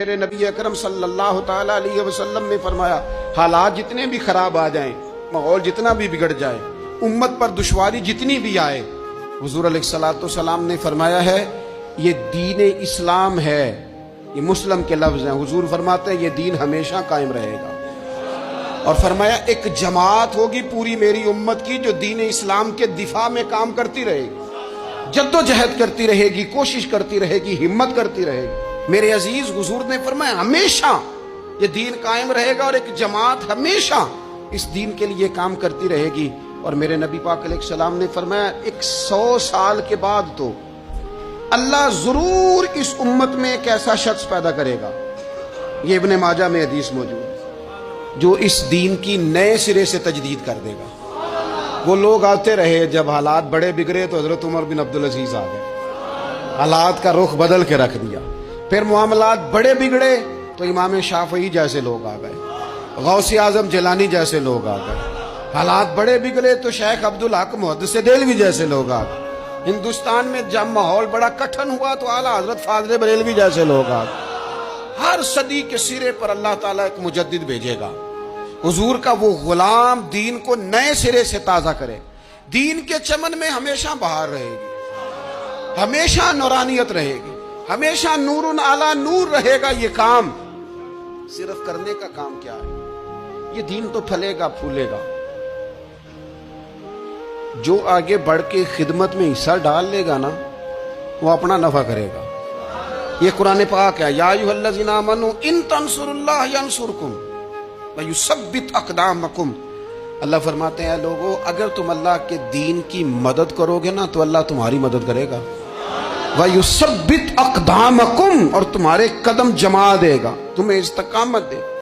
میرے نبی اکرم صلی اللہ تعالی علیہ وسلم نے فرمایا حالات جتنے بھی خراب آ جائیں، ماحول جتنا بھی بگڑ جائے، امت پر دشواری جتنی بھی آئے، حضور علیہ الصلوۃ والسلام نے فرمایا ہے یہ دین اسلام ہے، یہ مسلم کے لفظ ہیں، حضور فرماتے ہیں یہ دین ہمیشہ قائم رہے گا، اور فرمایا ایک جماعت ہوگی پوری میری امت کی جو دین اسلام کے دفاع میں کام کرتی رہے گی، جد و جہد کرتی رہے گی، کوشش کرتی رہے گی، ہمت کرتی رہے گی۔ میرے عزیز حضور نے فرمایا ہمیشہ یہ دین قائم رہے گا اور ایک جماعت ہمیشہ اس دین کے لیے کام کرتی رہے گی۔ اور میرے نبی پاک علیہ السلام نے فرمایا 100 سال کے بعد تو اللہ ضرور اس امت میں ایک ایسا شخص پیدا کرے گا، یہ ابن ماجہ میں حدیث موجود ہے، جو اس دین کی نئے سرے سے تجدید کر دے گا۔ وہ لوگ آتے رہے، جب حالات بڑے بگڑے تو حضرت عمر بن عبدالعزیز آ گئے، حالات کا رخ بدل کے رکھ دیا۔ پھر معاملات بڑے بگڑے تو امام شافعی جیسے لوگ آ گئے، غوث اعظم جیلانی جیسے لوگ آ گئے۔ حالات بڑے بگڑے تو شیخ عبدالحق محدث دہلوی جیسے لوگ آ گئے۔ ہندوستان میں جب ماحول بڑا کٹھن ہوا تو اعلیٰ حضرت فاضل بریلوی جیسے لوگ آ گئے۔ ہر صدی کے سرے پر اللہ تعالیٰ ایک مجدد بھیجے گا، حضور کا وہ غلام دین کو نئے سرے سے تازہ کرے۔ دین کے چمن میں ہمیشہ بہار رہے گی، ہمیشہ نورانیت رہے گی، ہمیشہ نور اعلیٰ نور رہے گا۔ یہ کام صرف کرنے کا کام کیا ہے؟ یہ دین تو پھلے گا پھولے گا، جو آگے بڑھ کے خدمت میں حصہ ڈال لے گا نا وہ اپنا نفع کرے گا۔ یہ قرآن پاک ہے، یا ایھا الذین آمنوا ان تنصروا اللہ ینصرکم ویثبت اقدامکم۔ اللہ فرماتے ہیں لوگو اگر تم اللہ کے دین کی مدد کرو گے نا تو اللہ تمہاری مدد کرے گا، وَيُثَبِّتْ أَقْدَامَكُمْ، اور تمہارے قدم جما دے گا، تمہیں استقامت دے گا۔